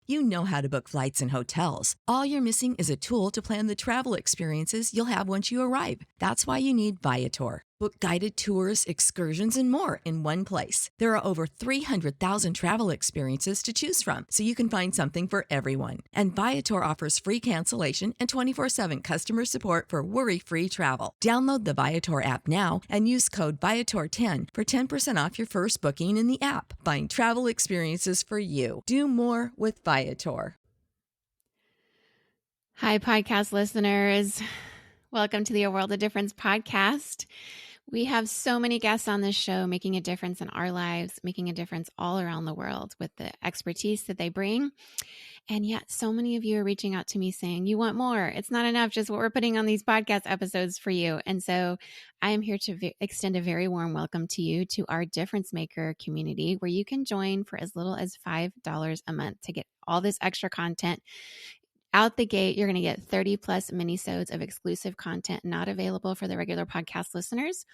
You know how to book flights and hotels. All you're missing is a tool to plan the travel experiences you'll have once you arrive. That's why you need Viator. Book guided tours, excursions, and more in one place. There are over 300,000 travel experiences to choose from, so you can find something for everyone. And Viator offers free cancellation and 24/7 customer support for worry-free travel. Download the Viator app now and use code Viator10 for 10% off your first booking in the app. Find travel experiences for you. Do more with Viator. Hi, podcast listeners. Welcome to the A World of Difference podcast. We have so many guests on this show making a difference in our lives, making a difference all around the world with the expertise that they bring. And yet so many of you are reaching out to me saying, you want more. It's not enough just what we're putting on these podcast episodes for you. And so I am here to extend a very warm welcome to you to our Difference Maker community, where you can join for as little as $5 a month to get all this extra content. Out the gate, you're going to get 30 plus minisodes of exclusive content not available for the regular podcast listeners,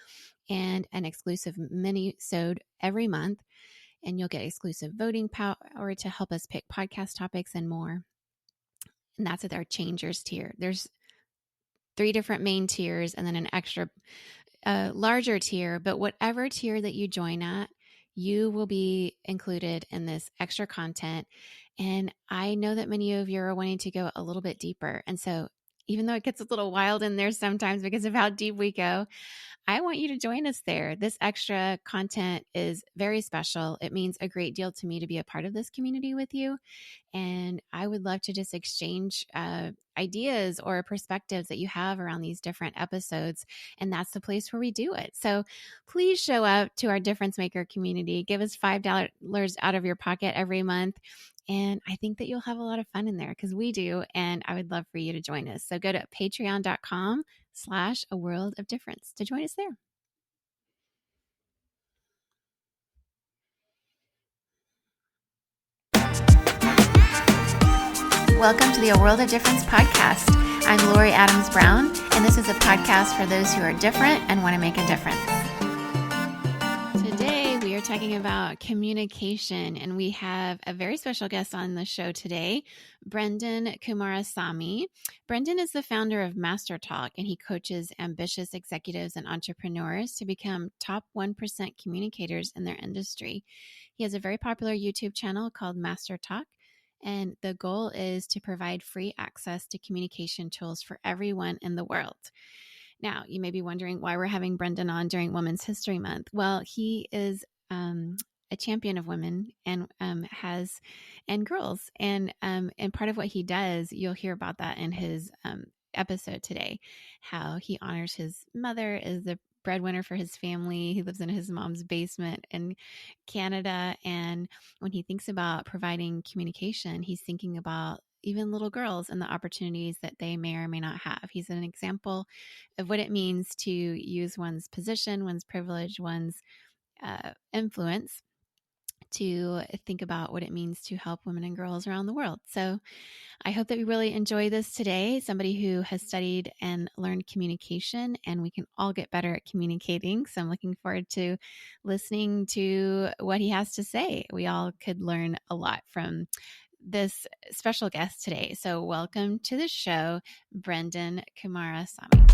and an exclusive minisode every month. And you'll get exclusive voting power to help us pick podcast topics and more. And that's at our Changers tier. There's 3 different main tiers and then an extra larger tier. But whatever tier that you join at, you will be included in this extra content. And I know that many of you are wanting to go a little bit deeper. And so even though it gets a little wild in there sometimes because of how deep we go, I want you to join us there. This extra content is very special. It means a great deal to me to be a part of this community with you. And I would love to just exchange ideas or perspectives that you have around these different episodes. And that's the place where we do it. So please show up to our Difference Maker community. Give us $5 out of your pocket every month. And I think that you'll have a lot of fun in there, because we do. And I would love for you to join us. So go to patreon.com/A World of Difference to join us there. Welcome to the A World of Difference podcast. I'm Lori Adams Brown, and this is a podcast for those who are different and want to make a difference. Today, we are talking about communication, and we have a very special guest on the show today, Brenden Kumarasamy. Brenden is the founder of MasterTalk, and he coaches ambitious executives and entrepreneurs to become top 1% communicators in their industry. He has a very popular YouTube channel called MasterTalk, and the goal is to provide free access to communication tools for everyone in the world. Now, you may be wondering why we're having Brenden on during Women's History Month. Well, he is a champion of women and girls, and part of what he does, you'll hear about that in his episode today. How he honors his mother as the breadwinner for his family. He lives in his mom's basement in Canada, and when he thinks about providing communication, he's thinking about even little girls and the opportunities that they may or may not have. He's an example of what it means to use one's position, one's privilege, one's influence to think about what it means to help women and girls around the world. So I hope that we really enjoy this today. Somebody who has studied and learned communication, and we can all get better at communicating. So I'm looking forward to listening to what he has to say. We all could learn a lot from this special guest today. So welcome to the show, Brenden Kumarasamy.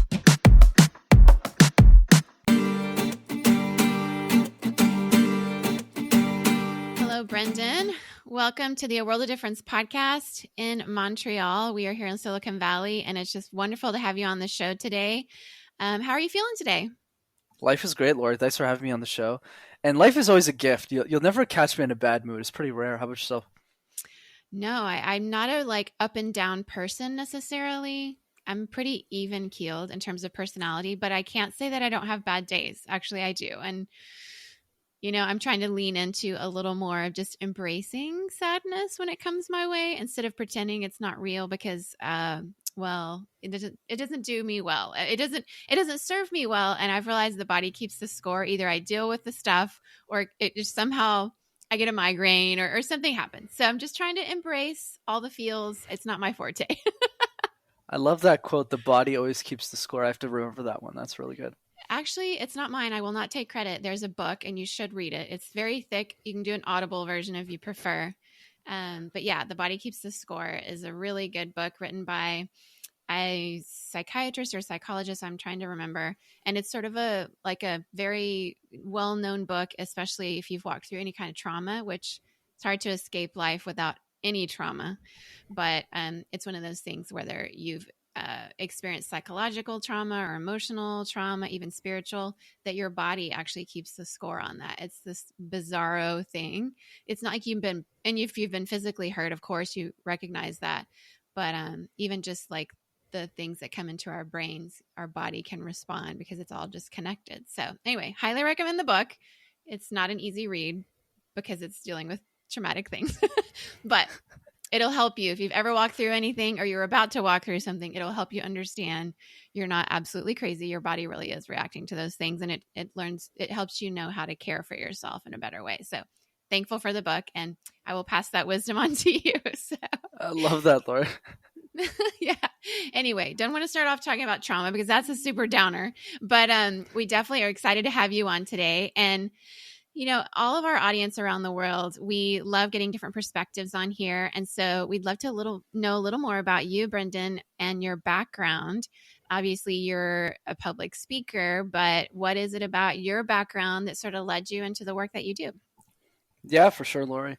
Hello, Brenden. Welcome to the A World of Difference podcast in Montreal. We are here in Silicon Valley, and it's just wonderful to have you on the show today. How are you feeling today? Life is great, Laura. Thanks for having me on the show. And life is always a gift. You'll never catch me in a bad mood. It's pretty rare. How about yourself? No, I'm not a up and down person necessarily. I'm pretty even keeled in terms of personality, but I can't say that I don't have bad days. Actually, I do. And I'm trying to lean into a little more of just embracing sadness when it comes my way instead of pretending it's not real, because, it doesn't do me well. It doesn't serve me well. And I've realized the body keeps the score. Either I deal with the stuff or it just somehow I get a migraine or something happens. So I'm just trying to embrace all the feels. It's not my forte. I love that quote. The body always keeps the score. I have to remember that one. That's really good. Actually, it's not mine. I will not take credit. There's a book and you should read it. It's very thick. You can do an Audible version if you prefer. But yeah, The Body Keeps the Score is a really good book written by a psychiatrist or psychologist, I'm trying to remember. And it's sort of a very well-known book, especially if you've walked through any kind of trauma, which it's hard to escape life without any trauma. But it's one of those things whether you've experienced psychological trauma or emotional trauma, even spiritual, that your body actually keeps the score on that. It's this bizarro thing. It's not like and if you've been physically hurt, of course, you recognize that. But even just like the things that come into our brains, our body can respond because it's all just connected. So anyway, highly recommend the book. It's not an easy read because it's dealing with traumatic things, but it'll help you if you've ever walked through anything or you're about to walk through something. It'll help you understand you're not absolutely crazy. Your body really is reacting to those things, and it helps you know how to care for yourself in a better way. So thankful for the book, and I will pass that wisdom on to you. So. I love that, Laura. Yeah. Anyway, don't want to start off talking about trauma because that's a super downer, but we definitely are excited to have you on today. And all of our audience around the world, we love getting different perspectives on here. And so we'd love to know a little more about you, Brenden, and your background. Obviously, you're a public speaker, but what is it about your background that sort of led you into the work that you do? Yeah, for sure, Lori.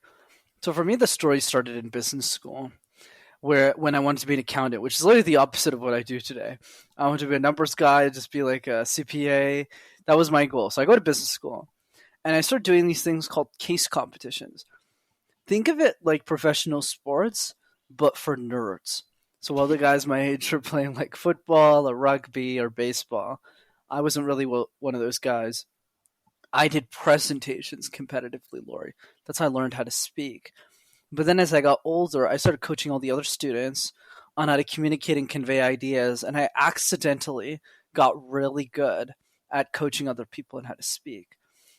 So for me, the story started in business school, when I wanted to be an accountant, which is literally the opposite of what I do today. I wanted to be a numbers guy, just be like a CPA. That was my goal. So I go to business school. And I started doing these things called case competitions. Think of it like professional sports, but for nerds. So while the guys my age were playing like football or rugby or baseball, I wasn't really one of those guys. I did presentations competitively, Lori. That's how I learned how to speak. But then as I got older, I started coaching all the other students on how to communicate and convey ideas. And I accidentally got really good at coaching other people on how to speak.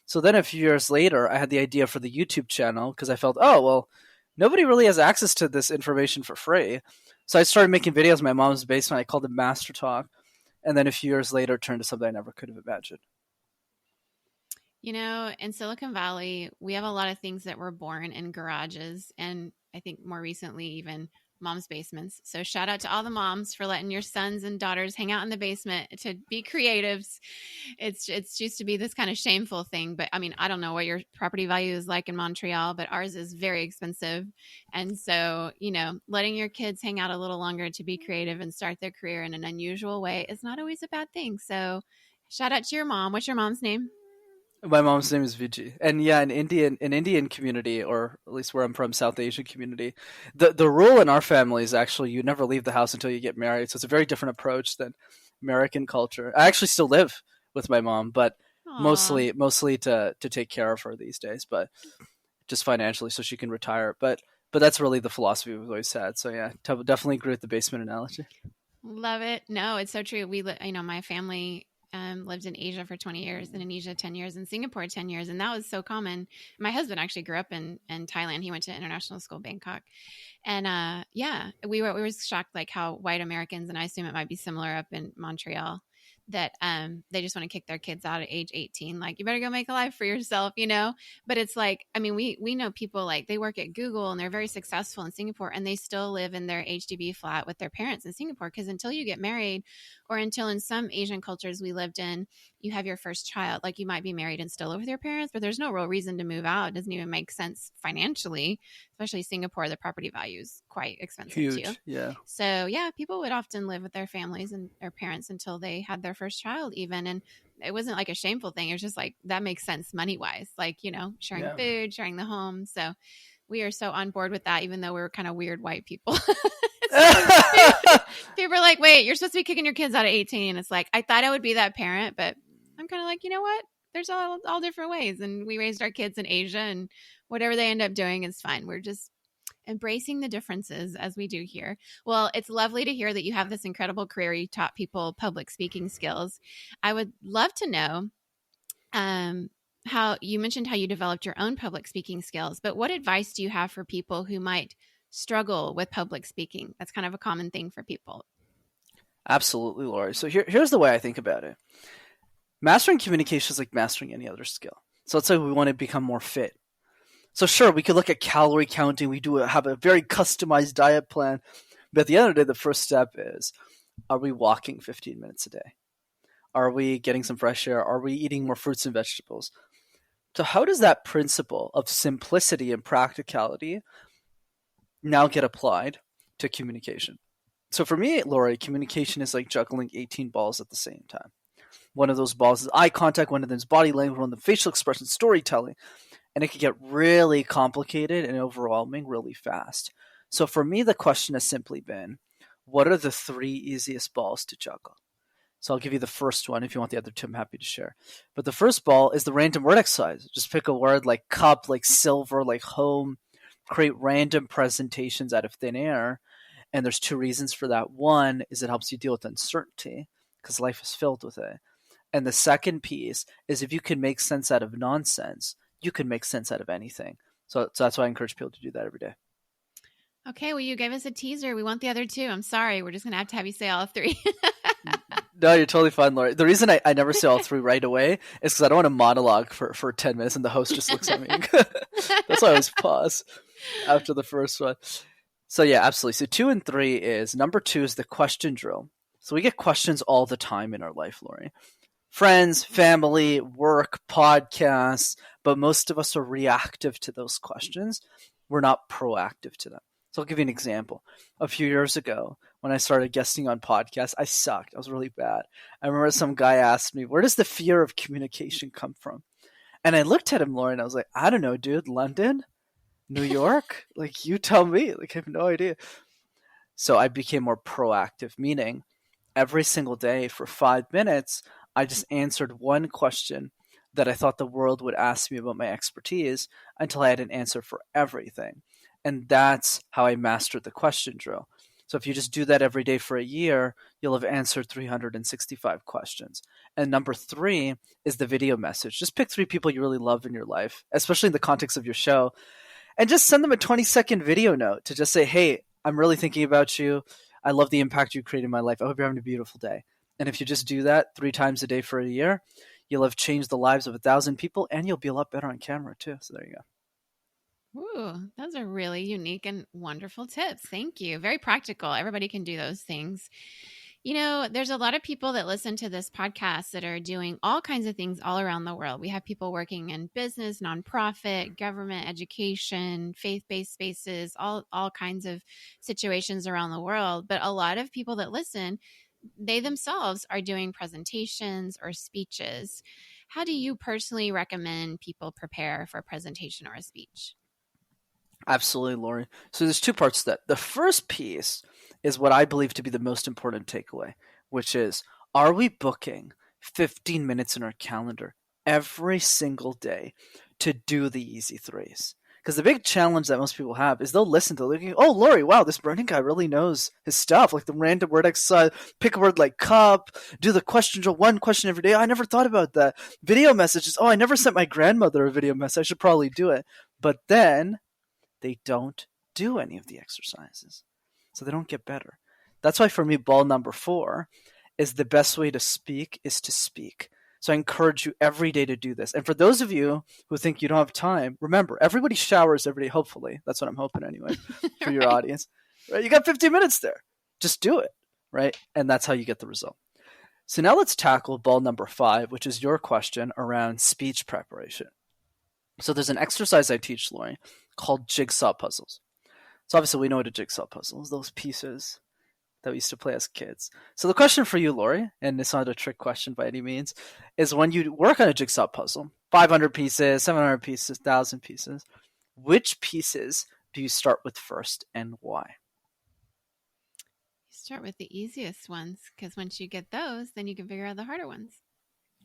So then a few years later, I had the idea for the YouTube channel because I felt, oh, well, nobody really has access to this information for free. So I started making videos in my mom's basement. I called it MasterTalk. And then a few years later, it turned to something I never could have imagined. In Silicon Valley, we have a lot of things that were born in garages. And I think more recently, even mom's basements. So shout out to all the moms for letting your sons and daughters hang out in the basement to be creatives. It's used to be this kind of shameful thing, but I mean, I don't know what your property value is like in Montreal, but ours is very expensive. And so, letting your kids hang out a little longer to be creative and start their career in an unusual way is not always a bad thing. So shout out to your mom. What's your mom's name? My mom's name is Vijay. And yeah, in Indian community, or at least where I'm from, South Asian community, the rule in our family is actually you never leave the house until you get married. So it's a very different approach than American culture. I actually still live with my mom, but Aww. mostly to take care of her these days, but just financially so she can retire. But that's really the philosophy we've always had. So yeah, definitely agree with the basement analogy. Love it. No, it's so true. My family lived in Asia for 20 years, in Indonesia 10 years, in Singapore 10 years. And that was so common. My husband actually grew up in Thailand. He went to international school, Bangkok. And we were shocked like how white Americans, and I assume it might be similar up in Montreal, that they just want to kick their kids out at age 18. Like, you better go make a life for yourself, But it's like, I mean, we know people like they work at Google and they're very successful in Singapore, and they still live in their HDB flat with their parents in Singapore. Because until you get married, or until in some Asian cultures we lived in, you have your first child, like you might be married and still live with your parents, but there's no real reason to move out. It doesn't even make sense financially, especially Singapore. The property value is quite expensive Huge, too. yeah. So yeah, people would often live with their families and their parents until they had their first child even. And it wasn't like a shameful thing. It was just like, that makes sense money-wise, like, sharing food, sharing the home. So we are so on board with that, even though we're kind of weird white people. People are like, wait, you're supposed to be kicking your kids out at 18. It's like, I thought I would be that parent, but I'm kind of like, you know what? There's all different ways. And we raised our kids in Asia, and whatever they end up doing is fine. We're just embracing the differences as we do here. Well, it's lovely to hear that you have this incredible career. You taught people public speaking skills. I would love to know how you mentioned how you developed your own public speaking skills, but what advice do you have for people who might struggle with public speaking? That's kind of a common thing for people. Absolutely, Lori. So here's the way I think about it. Mastering communication is like mastering any other skill. So let's say we want to become more fit. So sure, we could look at calorie counting. We have a very customized diet plan. But at the end of the day, the first step is, are we walking 15 minutes a day? Are we getting some fresh air? Are we eating more fruits and vegetables? So how does that principle of simplicity and practicality now get applied to communication? So for me, Lori, communication is like juggling 18 balls at the same time. One of those balls is eye contact, one of them is body language, one of them facial expression, storytelling. And it can get really complicated and overwhelming really fast. So for me, the question has simply been, what are the 3 easiest balls to juggle? So I'll give you the first one. If you want the other 2, I'm happy to share. But the first ball is the random word exercise. Just pick a word like cup, like silver, like home. Create random presentations out of thin air. And there's 2 reasons for that. One is it helps you deal with uncertainty because life is filled with it. And the second piece is if you can make sense out of nonsense, you can make sense out of anything. So that's why I encourage people to do that every day. Okay, well, you gave us a teaser. We want the other 2. I'm sorry. We're just going to have you say all 3. No, you're totally fine, Lori. The reason I never say all 3 right away is because I don't want to monologue for 10 minutes and the host just looks at me. That's why I always pause after the first one. So yeah, absolutely. So 2 and 3 is, number 2 is the question drill. So we get questions all the time in our life, Lori. Friends, family, work, podcasts, but most of us are reactive to those questions. We're not proactive to them. So I'll give you an example. A few years ago, when I started guesting on podcasts, I sucked. I was really bad. I remember some guy asked me, where does the fear of communication come from? And I looked at him, Lauren, and I was like, I don't know, dude. London? New York? Like, you tell me. Like, I have no idea. So I became more proactive, meaning every single day for 5 minutes, I just answered one question that I thought the world would ask me about my expertise until I had an answer for everything. And that's how I mastered the question drill. So if you just do that every day for a year, you'll have answered 365 questions. And number 3 is the video message. Just pick 3 people you really love in your life, especially in the context of your show, and just send them a 20-second video note to just say, hey, I'm really thinking about you. I love the impact you created in my life. I hope you're having a beautiful day. And if you just do that 3 times a day for a year, you'll have changed the lives of 1,000 people, and you'll be a lot better on camera too. So there you go. Ooh, those are really unique and wonderful tips. Thank you. Very practical. Everybody can do those things. You know, there's a lot of people that listen to this podcast that are doing all kinds of things all around the world. We have people working in business, nonprofit, government, education, faith-based spaces, all kinds of situations around the world. But a lot of people that listen, they themselves are doing presentations or speeches. How do you personally recommend people prepare for a presentation or a speech? Absolutely, Lori. So there's 2 parts to that. The first piece is what I believe to be the most important takeaway, which is, are we booking 15 minutes in our calendar every single day to do the easy 3s? Because the big challenge that most people have is they'll listen to it, oh, Lori, wow, this Brenden guy really knows his stuff, like the random word exercise, pick a word like cup, do the question drill, 1 question every day. Oh, I never thought about that. Video messages. Oh, I never sent my grandmother a video message. I should probably do it. But then they don't do any of the exercises. So they don't get better. That's why for me, ball number 4 is the best way to speak is to speak. So I encourage you every day to do this. And for those of you who think you don't have time, remember, everybody showers every day, hopefully. That's what I'm hoping anyway for your audience. Right? You got 15 minutes there. Just do it, right? And that's how you get the result. So now let's tackle ball number 5, which is your question around speech preparation. So there's an exercise I teach, Lori, called jigsaw puzzles. So obviously we know what a jigsaw puzzle is, those pieces that we used to play as kids. So the question for you, Lori, and it's not a trick question by any means, is when you work on a jigsaw puzzle, 500 pieces, 700 pieces, 1,000 pieces, which pieces do you start with first and why? You start with the easiest ones, because once you get those, then you can figure out the harder ones.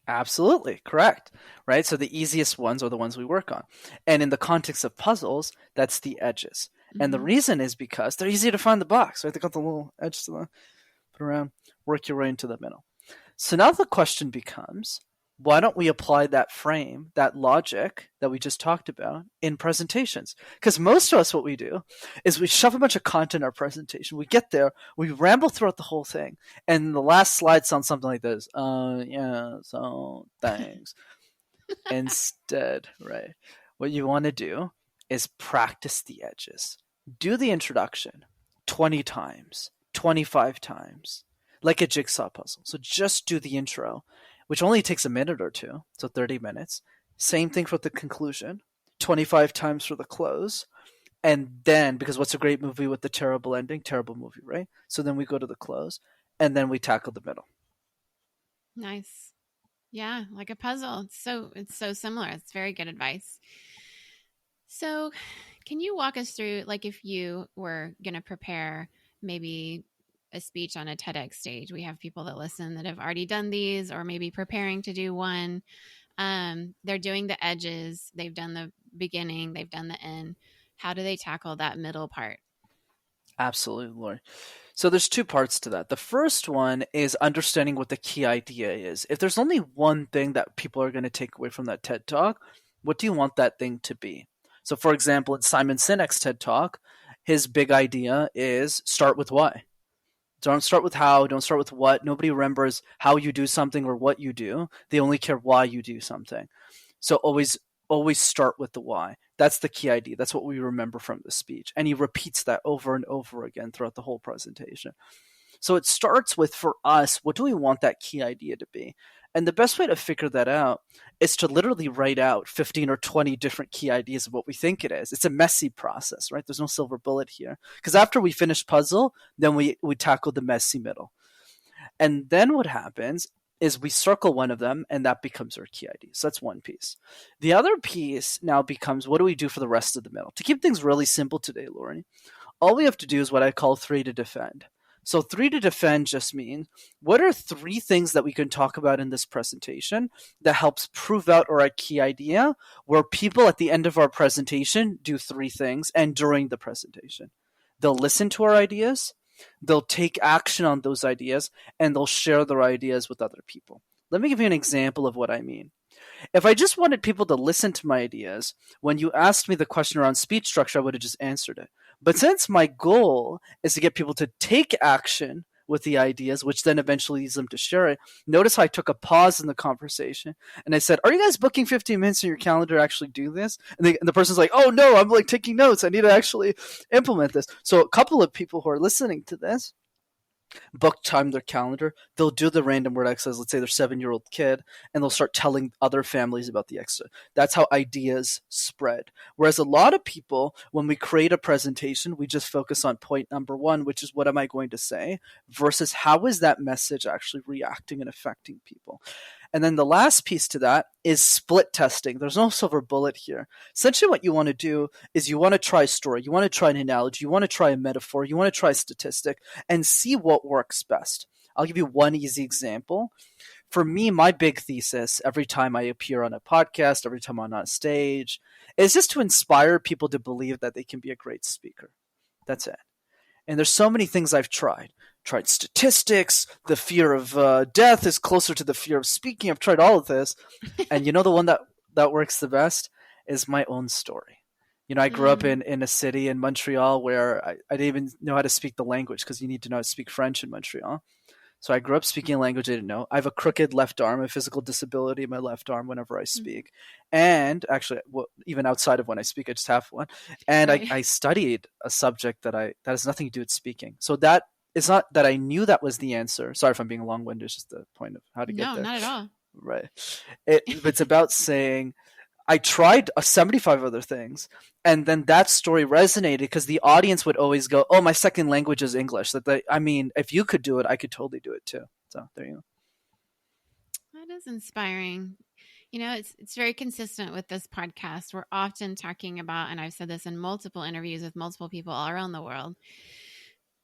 Absolutely, correct, right? So the easiest ones are the ones we work on. And in the context of puzzles, that's the edges. Mm-hmm. And the reason is because they're easy to find the box, right? They got the little edge to the put around, work your way into the middle. So now the question becomes, why don't we apply that frame, that logic that we just talked about in presentations? Because most of us, what we do is we shove a bunch of content in our presentation. We get there, we ramble throughout the whole thing, and the last slide sounds something like this. Yeah, so thanks. Instead, right, what you want to do is practice the edges. Do the introduction 20 times, 25 times, like a jigsaw puzzle. So just do the intro, which only takes a minute or two, so 30 minutes. Same thing for the conclusion, 25 times for the close. And then, because what's a great movie with the terrible ending? Terrible movie, right? So then we go to the close, and then we tackle the middle. Nice. Yeah, like a puzzle. It's so similar. It's very good advice. So, can you walk us through, like, if you were going to prepare maybe a speech on a TEDx stage? We have people that listen that have already done these, or maybe preparing to do one. They're doing the edges. They've done the beginning. They've done the end. How do they tackle that middle part? Absolutely, Lori. So there's two parts to that. The first one is understanding what the key idea is. If there's only one thing that people are going to take away from that TED Talk, what do you want that thing to be? So for example, in Simon Sinek's TED Talk, his big idea is start with why. Don't start with how, don't start with what. Nobody remembers how you do something or what you do. They only care why you do something. So always start with the why. That's the key idea. That's what we remember from the speech. And he repeats that over and over again throughout the whole presentation. So it starts with, for us, what do we want that key idea to be? And the best way to figure that out is to literally write out 15 or 20 different key ideas of what we think it is. It's a messy process, right? There's no silver bullet here. Because after we finish puzzle, then we tackle the messy middle. And then what happens is we circle one of them, and that becomes our key idea. So that's one piece. The other piece now becomes, what do we do for the rest of the middle? To keep things really simple today, Lauren, all we have to do is what I call 3 to defend. So 3 to defend just means, what are 3 things that we can talk about in this presentation that helps prove out our key idea, where people at the end of our presentation do 3 things, and during the presentation. They'll listen to our ideas, they'll take action on those ideas, and they'll share their ideas with other people. Let me give you an example of what I mean. If I just wanted people to listen to my ideas, when you asked me the question around speech structure, I would have just answered it. But since my goal is to get people to take action with the ideas, which then eventually leads them to share it, notice how I took a pause in the conversation and I said, are you guys booking 15 minutes in your calendar to actually do this? And the person's like, oh no, I'm like taking notes. I need to actually implement this. So a couple of people who are listening to this book time their calendar, they'll do the random word exercise, let's say their 7-year-old kid, and they'll start telling other families about the exercise. That's how ideas spread. Whereas a lot of people, when we create a presentation, we just focus on point number 1, which is what am I going to say, versus how is that message actually reacting and affecting people. And then the last piece to that is split testing. There's no silver bullet here. Essentially what you want to do is you want to try a story, you want to try an analogy, you want to try a metaphor, you want to try a statistic, and see what works best. I'll give you one easy example. For me, my big thesis every time I appear on a podcast, every time I'm on a stage, is just to inspire people to believe that they can be a great speaker. That's it. And there's so many things I've tried statistics, the fear of death is closer to the fear of speaking. I've tried all of this. And you know the one that works the best is my own story. You know, I grew up in a city in Montreal where I didn't even know how to speak the language, because you need to know how to speak French in Montreal. So I grew up speaking a language I didn't know. I have a crooked left arm, a physical disability in my left arm whenever I speak. And actually, even outside of when I speak, I just have one. And right. I studied a subject that has nothing to do with speaking. So that it's not that I knew that was the answer. Sorry if I'm being long-winded. It's just the point of how to get there. No, not at all. Right. It's about saying, I tried 75 other things, and then that story resonated because the audience would always go, oh, my second language is English. If you could do it, I could totally do it too. So there you go. That is inspiring. You know, it's very consistent with this podcast. We're often talking about, and I've said this in multiple interviews with multiple people all around the world,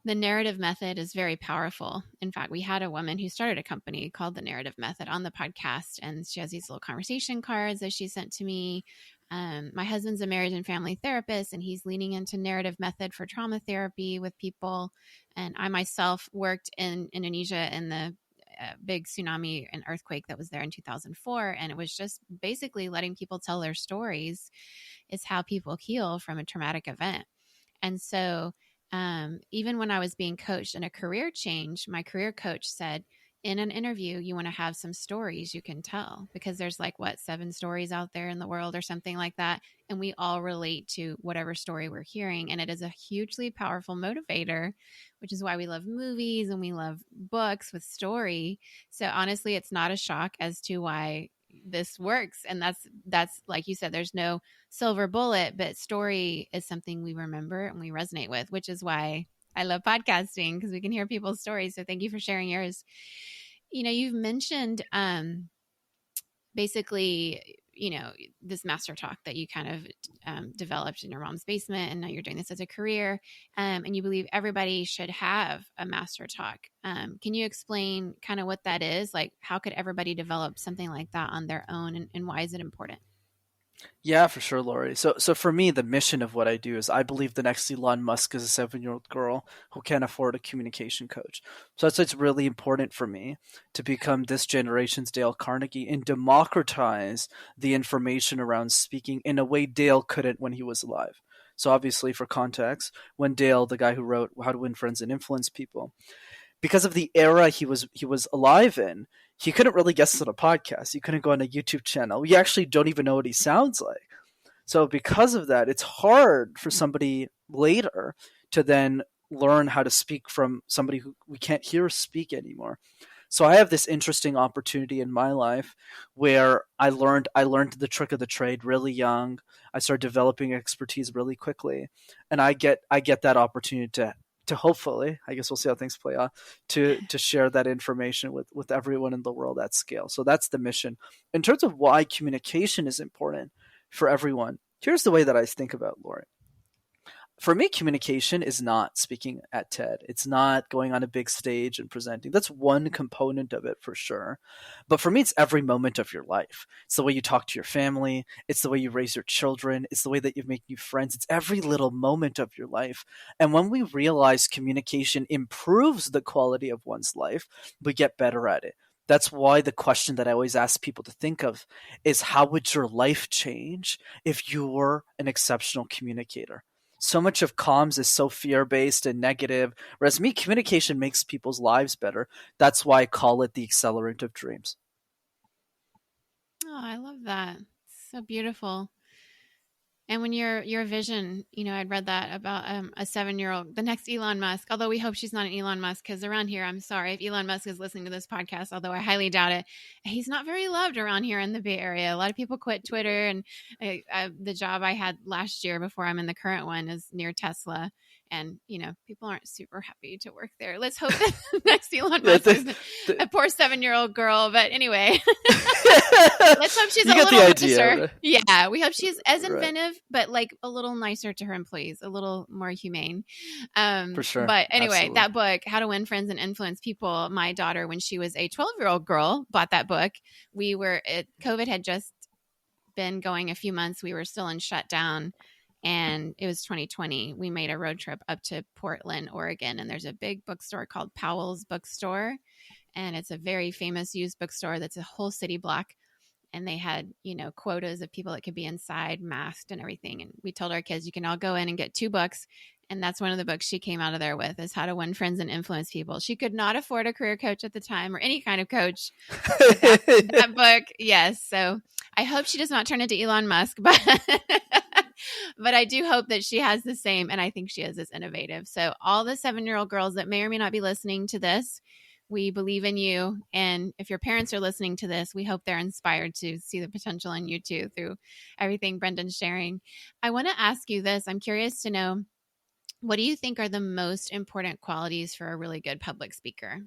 the narrative method is very powerful. In fact, we had a woman who started a company called The Narrative Method on the podcast, and she has these little conversation cards that she sent to me. My husband's a marriage and family therapist, and he's leaning into narrative method for trauma therapy with people. And I myself worked in Indonesia in the big tsunami and earthquake that was there in 2004. And it was just basically letting people tell their stories is how people heal from a traumatic event. And so even when I was being coached in a career change, my career coach said, in an interview, you want to have some stories you can tell, because there's like, what, 7 stories out there in the world or something like that. And we all relate to whatever story we're hearing. And it is a hugely powerful motivator, which is why we love movies and we love books with story. So honestly, it's not a shock as to why this works. And that's like you said, there's no silver bullet, but story is something we remember and we resonate with, which is why I love podcasting, because we can hear people's stories. So thank you for sharing yours. You've mentioned basically, this MasterTalk that you kind of developed in your mom's basement, and now you're doing this as a career, and you believe everybody should have a MasterTalk. Can you explain kind of what that is? Like, how could everybody develop something like that on their own, and why is it important? Yeah, for sure, Lori. So for me, the mission of what I do is I believe the next Elon Musk is a 7-year-old girl who can't afford a communication coach. So that's why it's really important for me to become this generation's Dale Carnegie and democratize the information around speaking in a way Dale couldn't when he was alive. So obviously, for context, when Dale, the guy who wrote How to Win Friends and Influence People, because of the era he was alive in, he couldn't really guest on a podcast. He couldn't go on a YouTube channel. We actually don't even know what he sounds like. So because of that, it's hard for somebody later to then learn how to speak from somebody who we can't hear speak anymore. So I have this interesting opportunity in my life where I learned the trick of the trade really young. I started developing expertise really quickly, and I get that opportunity to hopefully, I guess we'll see how things play out, to share that information with everyone in the world at scale. So that's the mission. In terms of why communication is important for everyone, here's the way that I think about it, Lori. For me, communication is not speaking at TED. It's not going on a big stage and presenting. That's one component of it for sure. But for me, it's every moment of your life. It's the way you talk to your family. It's the way you raise your children. It's the way that you make new friends. It's every little moment of your life. And when we realize communication improves the quality of one's life, we get better at it. That's why the question that I always ask people to think of is, how would your life change if you were an exceptional communicator? So much of comms is so fear-based and negative, whereas me, communication makes people's lives better. That's why I call it the accelerant of dreams. Oh, I love that. So beautiful. And when your vision, I'd read that about a 7-year-old, the next Elon Musk, although we hope she's not an Elon Musk, because around here, I'm sorry if Elon Musk is listening to this podcast, although I highly doubt it, he's not very loved around here in the Bay Area. A lot of people quit Twitter, and the job I had last year before I'm in the current one is near Tesla. And, people aren't super happy to work there. Let's hope that next Elon Musk is a poor 7-year-old girl. But anyway, let's hope she's a little nicer. Right? Yeah, we hope she's as inventive, but like a little nicer to her employees, a little more humane. For sure. But anyway, Absolutely. That book, How to Win Friends and Influence People, my daughter, when she was a 12-year-old girl, bought that book. COVID had just been going a few months. We were still in shutdown. And it was 2020. We made a road trip up to Portland, Oregon, and there's a big bookstore called Powell's Bookstore, and it's a very famous used bookstore that's a whole city block. And they had, quotas of people that could be inside, masked and everything. And we told our kids, you can all go in and get 2 books. And that's one of the books she came out of there with, is How to Win Friends and Influence People. She could not afford a career coach at the time, or any kind of coach. that book, yes. So I hope she does not turn into Elon Musk, but but I do hope that she has the same, and I think she is, as innovative. So all the 7-year-old girls that may or may not be listening to this, we believe in you. And if your parents are listening to this, we hope they're inspired to see the potential in you too, through everything Brenden's sharing. I want to ask you this. I'm curious to know, what do you think are the most important qualities for a really good public speaker?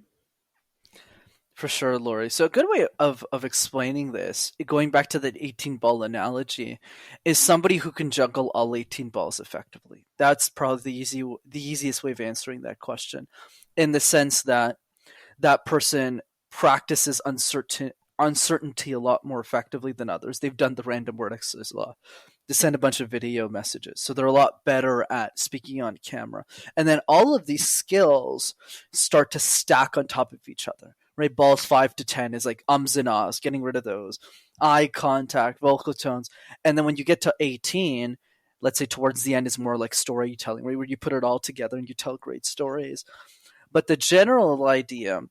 For sure, Lori. So a good way of explaining this, going back to the 18-ball analogy, is somebody who can juggle all 18 balls effectively. That's probably the easiest way of answering that question, in the sense that that person practices uncertainty a lot more effectively than others. They've done the random word exercise a lot. They send a bunch of video messages. So they're a lot better at speaking on camera. And then all of these skills start to stack on top of each other. Right, balls 5 to 10 is like ums and ahs, getting rid of those. Eye contact, vocal tones. And then when you get to 18, let's say towards the end, is more like storytelling, right, where you put it all together and you tell great stories. But the general idea,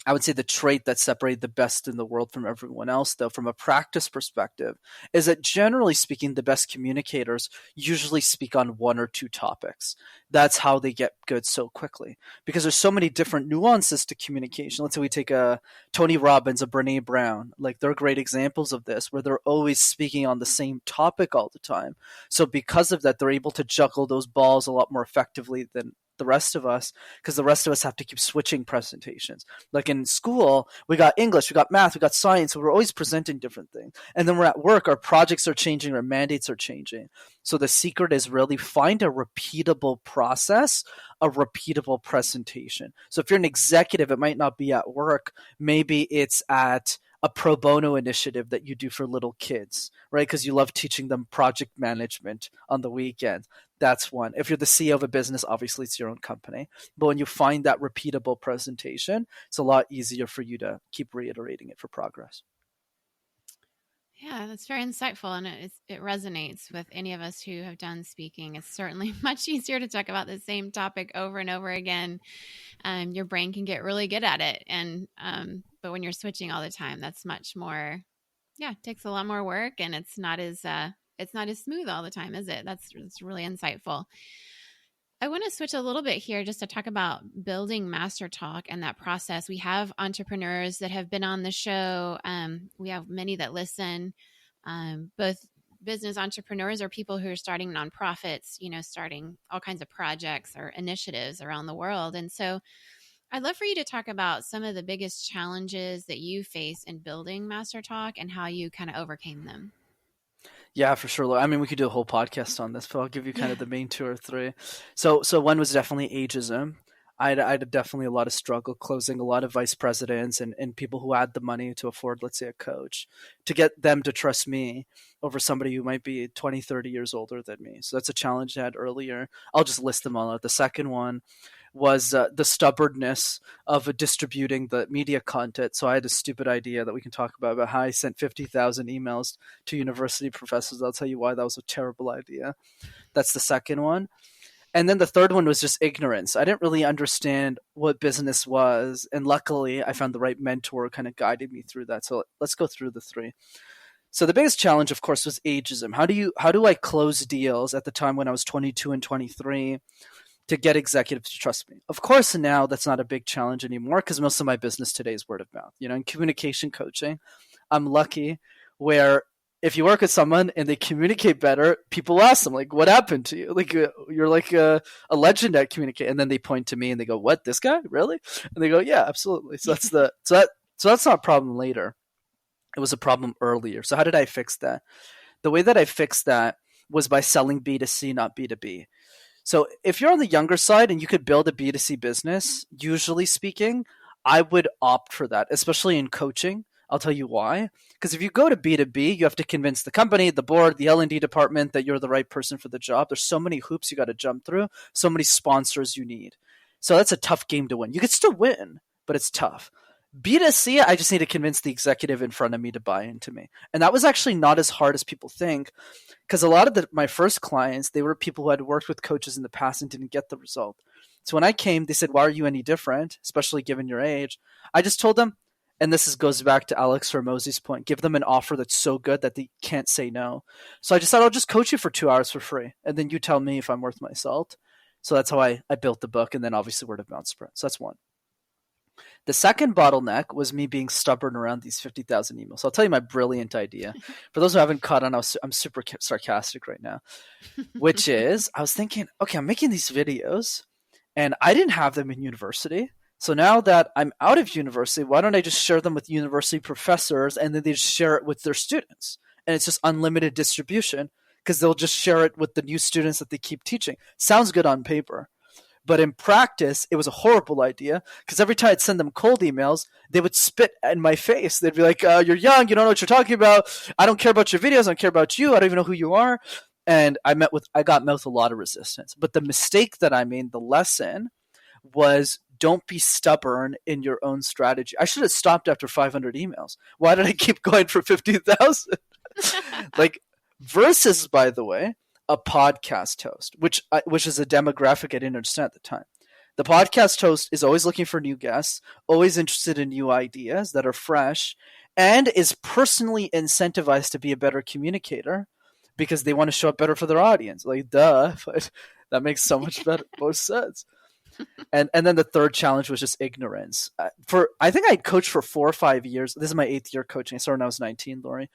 I would say the trait that separated the best in the world from everyone else, though, from a practice perspective, is that generally speaking, the best communicators usually speak on one or two topics. That's how they get good so quickly, because there's so many different nuances to communication. Let's say we take a Tony Robbins, a Brene Brown, like they're great examples of this, where they're always speaking on the same topic all the time. So because of that, they're able to juggle those balls a lot more effectively than the rest of us, because the rest of us have to keep switching presentations. Like in school, we got English, we got math, we got science, so we're always presenting different things. And then we're at work, our projects are changing, our mandates are changing. So the secret is really find a repeatable process, a repeatable presentation. So if you're an executive, it might not be at work, maybe it's at a pro bono initiative that you do for little kids, right? Because you love teaching them project management on the weekend. That's one. If you're the CEO of a business, obviously it's your own company. But when you find that repeatable presentation, it's a lot easier for you to keep reiterating it for progress. Yeah, that's very insightful, and it resonates with any of us who have done speaking. It's certainly much easier to talk about the same topic over and over again. Your brain can get really good at it, and but when you're switching all the time, that's much more. Yeah, it takes a lot more work, and it's not as smooth all the time, is it? That's really insightful. I want to switch a little bit here just to talk about building MasterTalk and that process. We have entrepreneurs that have been on the show. We have many that listen, both business entrepreneurs or people who are starting nonprofits, starting all kinds of projects or initiatives around the world. And so I'd love for you to talk about some of the biggest challenges that you face in building MasterTalk and how you kind of overcame them. Yeah, for sure. I mean, we could do a whole podcast on this, but I'll give you kind of the main two or three. So one was definitely ageism. I had definitely a lot of struggle closing a lot of vice presidents and people who had the money to afford, let's say, a coach, to get them to trust me over somebody who might be 20, 30 years older than me. So that's a challenge I had earlier. I'll just list them all out. The second one was the stubbornness of distributing the media content. So I had a stupid idea that we can talk about how I sent 50,000 emails to university professors. I'll tell you why that was a terrible idea. That's the second one. And then the third one was just ignorance. I didn't really understand what business was. And luckily, I found the right mentor who kind of guided me through that. So let's go through the three. So the biggest challenge, of course, was ageism. How do I close deals at the time when I was 22 and 23 to get executives to trust me? Of course, now that's not a big challenge anymore because most of my business today is word of mouth. In communication coaching, I'm lucky where if you work with someone and they communicate better, people ask them, like, what happened to you? Like, you're like a legend at communicate. And then they point to me and they go, what, this guy? Really? And they go, yeah, absolutely. So that's not a problem later. It was a problem earlier. So how did I fix that? The way that I fixed that was by selling B2C, not B2B. So if you're on the younger side and you could build a B2C business, usually speaking, I would opt for that, especially in coaching. I'll tell you why. Because if you go to B2B, you have to convince the company, the board, the L&D department that you're the right person for the job. There's so many hoops you got to jump through, so many sponsors you need. So that's a tough game to win. You could still win, but it's tough. B2C, I just need to convince the executive in front of me to buy into me. And that was actually not as hard as people think, because a lot of my first clients, they were people who had worked with coaches in the past and didn't get the result. So when I came, they said, why are you any different, especially given your age? I just told them, and this goes back to Alex Hormozzi's point, give them an offer that's so good that they can't say no. So I just said, I'll just coach you for 2 hours for free, and then you tell me if I'm worth my salt. So that's how I built the book, and then obviously word of mouth spread. So that's one. The second bottleneck was me being stubborn around these 50,000 emails. So I'll tell you my brilliant idea. For those who haven't caught on, I'm super sarcastic right now, which is I was thinking, okay, I'm making these videos, and I didn't have them in university. So now that I'm out of university, why don't I just share them with university professors and then they just share it with their students? And it's just unlimited distribution because they'll just share it with the new students that they keep teaching. Sounds good on paper. But in practice, it was a horrible idea because every time I'd send them cold emails, they would spit in my face. They'd be like, you're young. You don't know what you're talking about. I don't care about your videos. I don't care about you. I don't even know who you are. And I got met with a lot of resistance. But the mistake that I made, the lesson, was don't be stubborn in your own strategy. I should have stopped after 500 emails. Why did I keep going for 50,000? Versus, by the way, a podcast host, which is a demographic I didn't understand at the time. The podcast host is always looking for new guests, always interested in new ideas that are fresh, and is personally incentivized to be a better communicator because they want to show up better for their audience. Like, duh, but that makes so much better, more sense. And then the third challenge was just ignorance. I think I coached for 4 or 5 years. This is my 8th year coaching. I started when I was 19, Lori.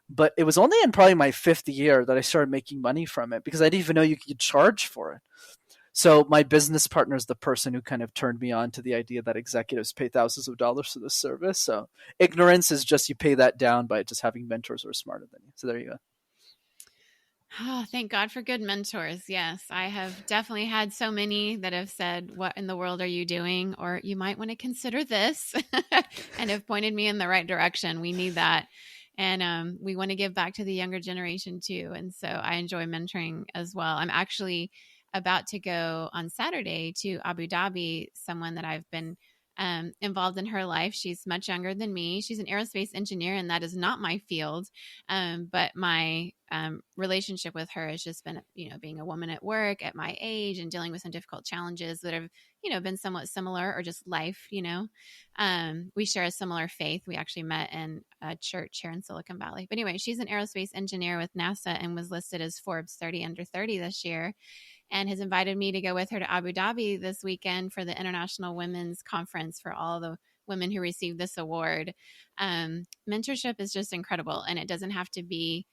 But it was only in probably my 5th year that I started making money from it because I didn't even know you could charge for it. So my business partner is the person who kind of turned me on to the idea that executives pay thousands of dollars for this service. So ignorance is just you pay that down by just having mentors who are smarter than you. So there you go. Oh, thank God for good mentors. Yes, I have definitely had so many that have said, what in the world are you doing? Or you might want to consider this and have pointed me in the right direction. We need that. And we want to give back to the younger generation too. And so I enjoy mentoring as well. I'm actually about to go on Saturday to Abu Dhabi, someone that I've been involved in her life. She's much younger than me. She's an aerospace engineer, and that is not my field. But my relationship with her has just been, being a woman at work at my age and dealing with some difficult challenges that have, been somewhat similar, or just life, we share a similar faith. We actually met in a church here in Silicon Valley. But anyway, she's an aerospace engineer with NASA and was listed as Forbes 30 under 30 this year, and has invited me to go with her to Abu Dhabi this weekend for the International Women's Conference for all the women who received this award. Mentorship is just incredible, and it doesn't have to be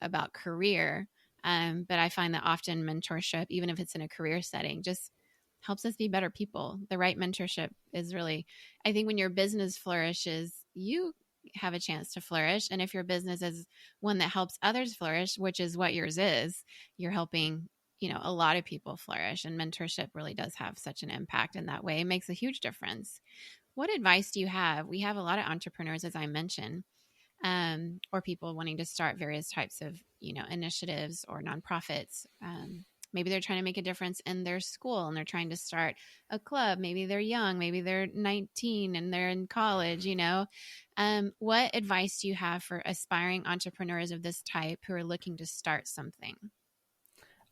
about career. But I find that often mentorship, even if it's in a career setting, just helps us be better people. The right mentorship is really, I think when your business flourishes, you have a chance to flourish. And if your business is one that helps others flourish, which is what yours is, you're helping a lot of people flourish, and mentorship really does have such an impact in that way. It makes a huge difference. What advice do you have? We have a lot of entrepreneurs, as I mentioned, or people wanting to start various types of, initiatives or nonprofits. Maybe they're trying to make a difference in their school and they're trying to start a club. Maybe they're young, maybe they're 19 and they're in college, What advice do you have for aspiring entrepreneurs of this type who are looking to start something?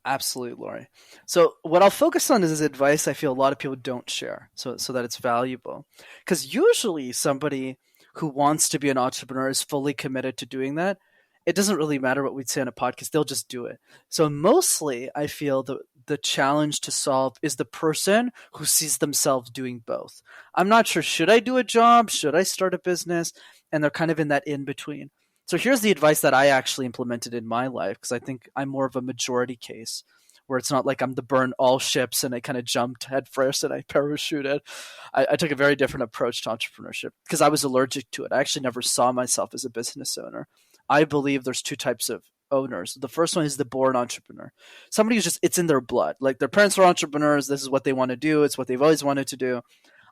Absolutely, Lori. So what I'll focus on is advice I feel a lot of people don't share, so that it's valuable. Because usually somebody who wants to be an entrepreneur is fully committed to doing that. It doesn't really matter what we'd say on a podcast. They'll just do it. So mostly I feel the challenge to solve is the person who sees themselves doing both. I'm not sure, should I do a job? Should I start a business? And they're kind of in that in between. So here's the advice that I actually implemented in my life, because I think I'm more of a majority case where it's not like I'm the burn all ships and I kind of jumped head first and I parachuted. I took a very different approach to entrepreneurship because I was allergic to it. I actually never saw myself as a business owner. I believe there's 2 types of owners. The first one is the born entrepreneur. Somebody who's just, it's in their blood. Like their parents are entrepreneurs. This is what they want to do. It's what they've always wanted to do.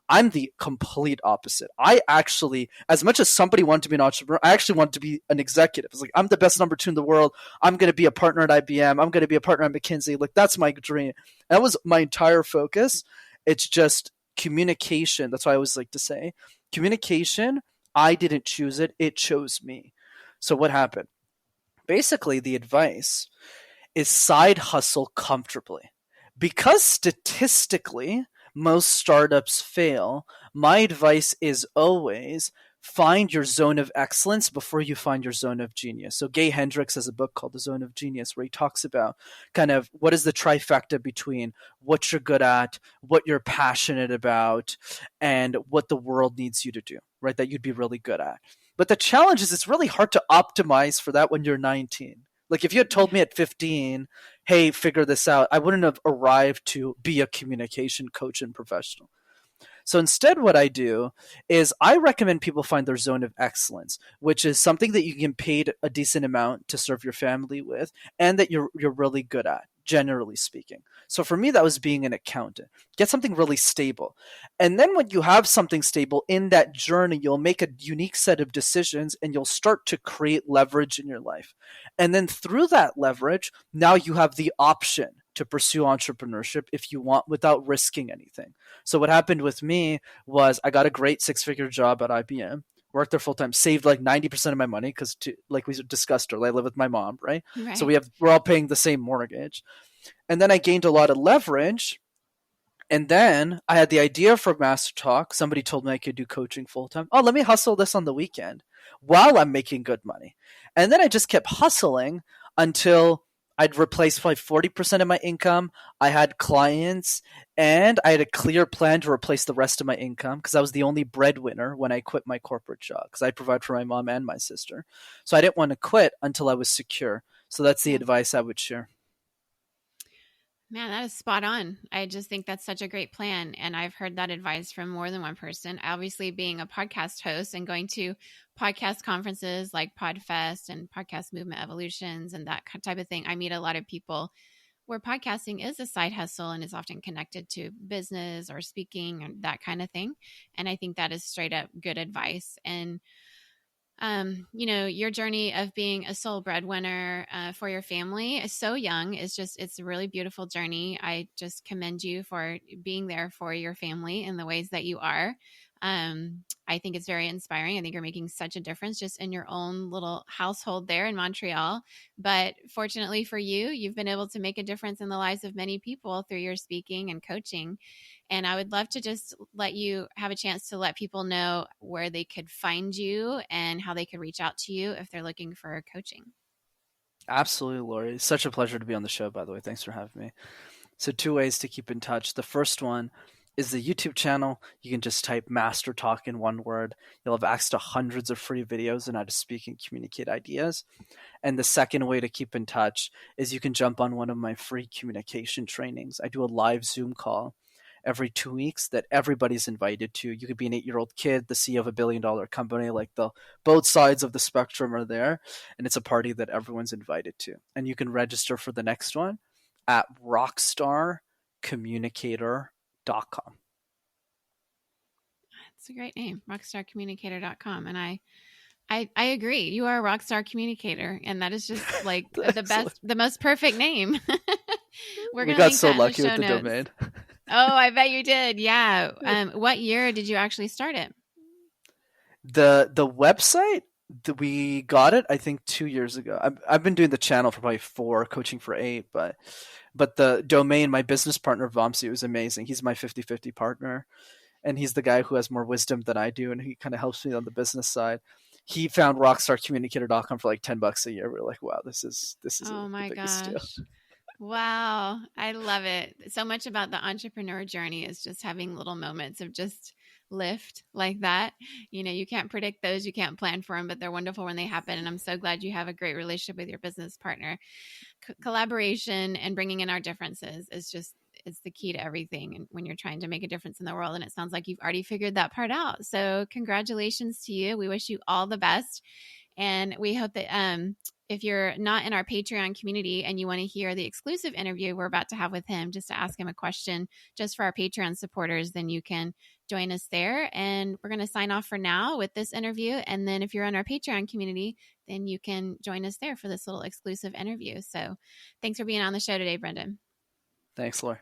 I'm the complete opposite. I actually, as much as somebody wanted to be an entrepreneur, I actually want to be an executive. It's like, I'm the best number 2 in the world. I'm going to be a partner at IBM. I'm going to be a partner at McKinsey. Like, that's my dream. That was my entire focus. It's just communication. That's what I always like to say. Communication, I didn't choose it. It chose me. So what happened? Basically, the advice is side hustle comfortably. Because statistically, most startups fail, my advice is always find your zone of excellence before you find your zone of genius. So Gay Hendricks has a book called The Zone of Genius where he talks about kind of what is the trifecta between what you're good at, what you're passionate about, and what the world needs you to do, right? That you'd be really good at. But the challenge is it's really hard to optimize for that when you're 19. Like if you had told me at 15, hey, figure this out, I wouldn't have arrived to be a communication coach and professional. So instead what I do is I recommend people find their zone of excellence, which is something that you can get paid a decent amount to serve your family with and that you're really good at, generally speaking. So for me, that was being an accountant. Get something really stable. And then when you have something stable in that journey, you'll make a unique set of decisions and you'll start to create leverage in your life. And then through that leverage, now you have the option to pursue entrepreneurship if you want without risking anything. So what happened with me was I got a great 6-figure job at IBM, worked there full time, saved like 90% of my money because like we discussed earlier, I live with my mom, right? So we're all paying the same mortgage. And then I gained a lot of leverage And then I had the idea for MasterTalk. Somebody told me I could do coaching full time. Oh, let me hustle this on the weekend while I'm making good money. And then I just kept hustling until I'd replaced probably 40% of my income. I had clients and I had a clear plan to replace the rest of my income because I was the only breadwinner when I quit my corporate job because I provide for my mom and my sister. So I didn't want to quit until I was secure. So that's the advice I would share. Man, that is spot on. I just think that's such a great plan. And I've heard that advice from more than one person. Obviously, being a podcast host and going to podcast conferences like PodFest and Podcast Movement Evolutions and that type of thing, I meet a lot of people where podcasting is a side hustle and is often connected to business or speaking and that kind of thing. And I think that is straight up good advice. And your journey of being a sole breadwinner for your family is so young. It's a really beautiful journey. I just commend you for being there for your family in the ways that you are. I think it's very inspiring. I think you're making such a difference just in your own little household there in Montreal. But fortunately for you, you've been able to make a difference in the lives of many people through your speaking and coaching. And I would love to just let you have a chance to let people know where they could find you and how they could reach out to you if they're looking for coaching. Absolutely, Lori. It's such a pleasure to be on the show, by the way. Thanks for having me. So 2 ways to keep in touch. The first one is the YouTube channel. You can just type MasterTalk in one word. You'll have access to hundreds of free videos on how to speak and communicate ideas. And the second way to keep in touch is you can jump on one of my free communication trainings. I do a live Zoom call every 2 weeks that everybody's invited to. You could be an 8-year-old kid, the CEO of $1 billion company, like both sides of the spectrum are there. And it's a party that everyone's invited to. And you can register for the next one at rockstarcommunicator.com. That's a great name, rockstarcommunicator.com. And I agree. You are a rock star communicator, and that is just like the most perfect name. We got so lucky with the domain. Oh, I bet you did. Yeah. What year did you actually start it? The website, we got it, I think 2 years ago. I've been doing the channel for probably 4, coaching for 8, but the domain, my business partner Vamsi was amazing. He's my 50-50 partner, and he's the guy who has more wisdom than I do, and he kind of helps me on the business side. He found rockstarcommunicator.com for like $10 a year. We're like, wow, this is oh my gosh. Deal. Wow. I love it. So much about the entrepreneur journey is just having little moments of just lift like that. You can't predict those, you can't plan for them, but they're wonderful when they happen. And I'm so glad you have a great relationship with your business partner. Collaboration and bringing in our differences it's the key to everything. And when you're trying to make a difference in the world, and it sounds like you've already figured that part out. So congratulations to you. We wish you all the best. And we hope that if you're not in our Patreon community and you want to hear the exclusive interview we're about to have with him, just to ask him a question just for our Patreon supporters, then you can join us there. And we're going to sign off for now with this interview. And then if you're in our Patreon community, then you can join us there for this little exclusive interview. So thanks for being on the show today, Brenden. Thanks, Laura.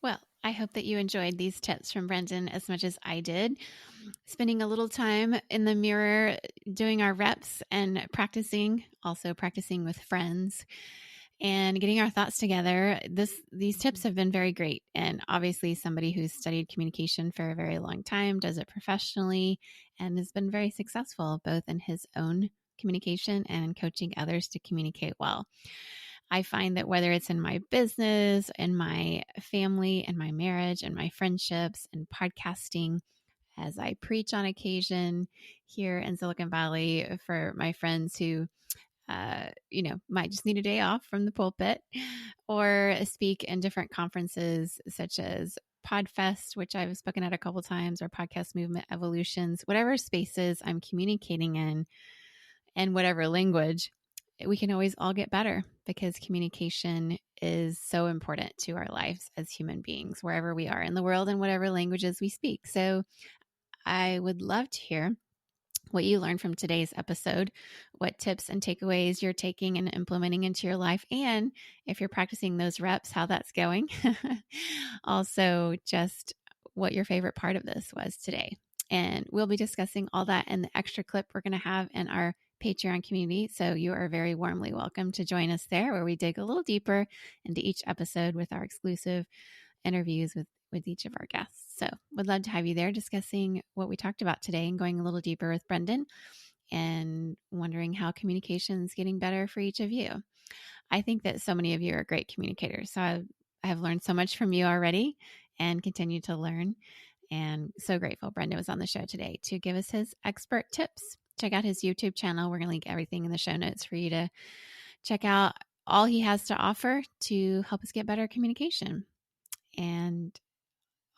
Well, I hope that you enjoyed these tips from Brenden as much as I did. Spending a little time in the mirror, doing our reps and also practicing with friends and getting our thoughts together. These tips have been very great. And obviously somebody who's studied communication for a very long time, does it professionally, and has been very successful both in his own communication and in coaching others to communicate well. I find that whether it's in my business, in my family, in my marriage, and my friendships, and podcasting, as I preach on occasion here in Silicon Valley for my friends who, might just need a day off from the pulpit, or speak in different conferences such as PodFest, which I've spoken at a couple times, or Podcast Movement Evolutions, whatever spaces I'm communicating in, and whatever language, we can always all get better because communication is so important to our lives as human beings, wherever we are in the world and whatever languages we speak. So I would love to hear what you learned from today's episode, what tips and takeaways you're taking and implementing into your life, and if you're practicing those reps, how that's going. Also, just what your favorite part of this was today. And we'll be discussing all that in the extra clip we're going to have in our Patreon community. So you are very warmly welcome to join us there, where we dig a little deeper into each episode with our exclusive interviews with each of our guests. So would love to have you there discussing what we talked about today and going a little deeper with Brenden and wondering how communication is getting better for each of you. I think that so many of you are great communicators. So I have learned so much from you already and continue to learn. And so grateful Brenden was on the show today to give us his expert tips. Check out his YouTube channel. We're going to link everything in the show notes for you to check out all he has to offer to help us get better communication. And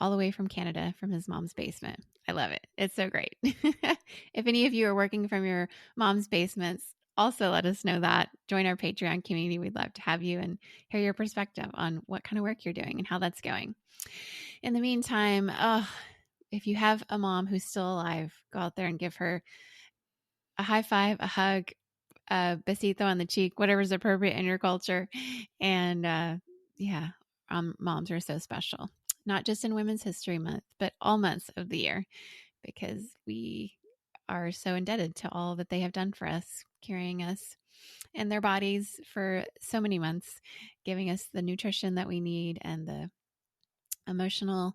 all the way from Canada, from his mom's basement. I love it. It's so great. If any of you are working from your mom's basements, also let us know that. Join our Patreon community. We'd love to have you and hear your perspective on what kind of work you're doing and how that's going. In the meantime, if you have a mom who's still alive, go out there and give her a high five, a hug, a besito on the cheek, whatever's appropriate in your culture. And moms are so special. Not just in Women's History Month, but all months of the year, because we are so indebted to all that they have done for us, carrying us in their bodies for so many months, giving us the nutrition that we need and the emotional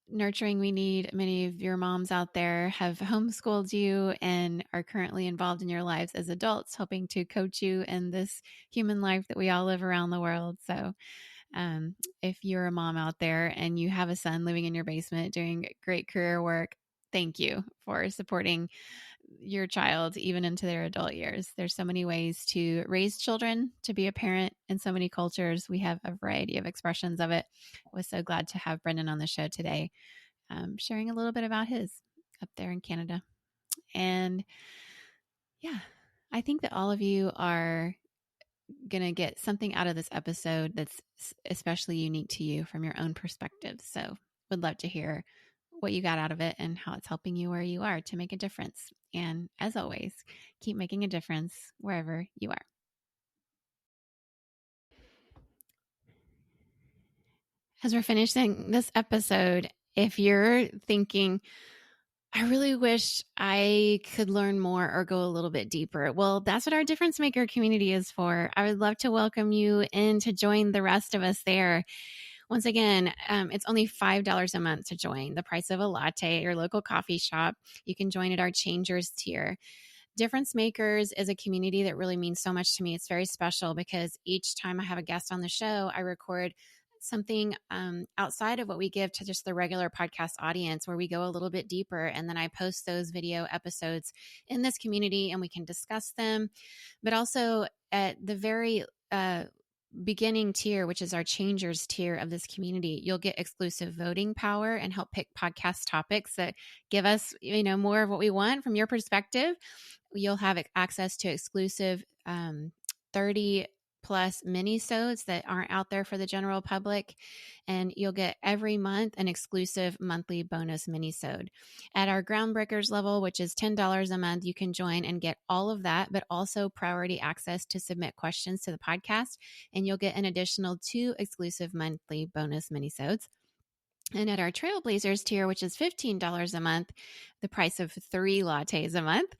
nurturing we need. Many of your moms out there have homeschooled you and are currently involved in your lives as adults, helping to coach you in this human life that we all live around the world. So if you're a mom out there and you have a son living in your basement doing great career work, thank you for supporting your child even into their adult years. There's so many ways to raise children, to be a parent in so many cultures. We have a variety of expressions of it. I was so glad to have Brenden on the show today, sharing a little bit about his up there in Canada. And yeah, I think that all of you are going to get something out of this episode that's especially unique to you from your own perspective. So would love to hear what you got out of it and how it's helping you where you are to make a difference. And as always, keep making a difference wherever you are. As we're finishing this episode, if you're thinking, I really wish I could learn more or go a little bit deeper, well, that's what our Difference Maker community is for. I would love to welcome you in to join the rest of us there. Once again, it's only $5 a month to join, the price of a latte at your local coffee shop. You can join at our Changers tier. Difference Makers is a community that really means so much to me. It's very special because each time I have a guest on the show, I record something outside of what we give to just the regular podcast audience, where we go a little bit deeper. And then I post those video episodes in this community and we can discuss them. But also at the very beginning tier, which is our Changers tier of this community, you'll get exclusive voting power and help pick podcast topics that give us, more of what we want from your perspective. You'll have access to exclusive 30 plus mini-sodes that aren't out there for the general public. And you'll get every month an exclusive monthly bonus mini-sode. At our Groundbreakers level, which is $10 a month, you can join and get all of that, but also priority access to submit questions to the podcast. And you'll get an additional 2 exclusive monthly bonus mini-sodes. And at our Trailblazers tier, which is $15 a month, the price of 3 lattes a month,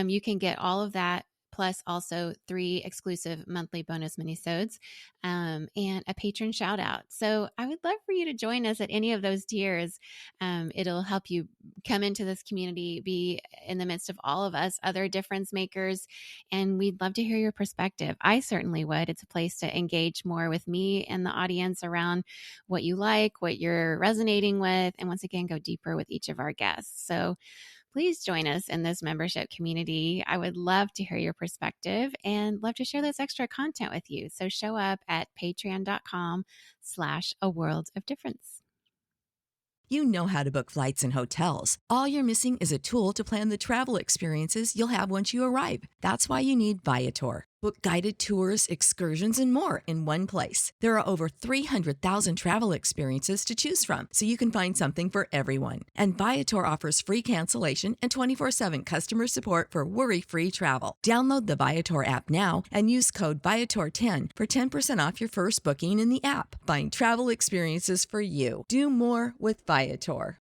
you can get all of that, plus also 3 exclusive monthly bonus minisodes, and a patron shout out. So I would love for you to join us at any of those tiers. It'll help you come into this community, be in the midst of all of us, other difference makers, and we'd love to hear your perspective. I certainly would. It's a place to engage more with me and the audience around what you like, what you're resonating with, and once again, go deeper with each of our guests. So please join us in this membership community. I would love to hear your perspective and love to share this extra content with you. So show up at patreon.com/aworldofdifference. You know how to book flights and hotels. All you're missing is a tool to plan the travel experiences you'll have once you arrive. That's why you need Viator. Book guided tours, excursions, and more in one place. There are over 300,000 travel experiences to choose from, so you can find something for everyone. And Viator offers free cancellation and 24/7 customer support for worry-free travel. Download the Viator app now and use code Viator10 for 10% off your first booking in the app. Find travel experiences for you. Do more with Viator.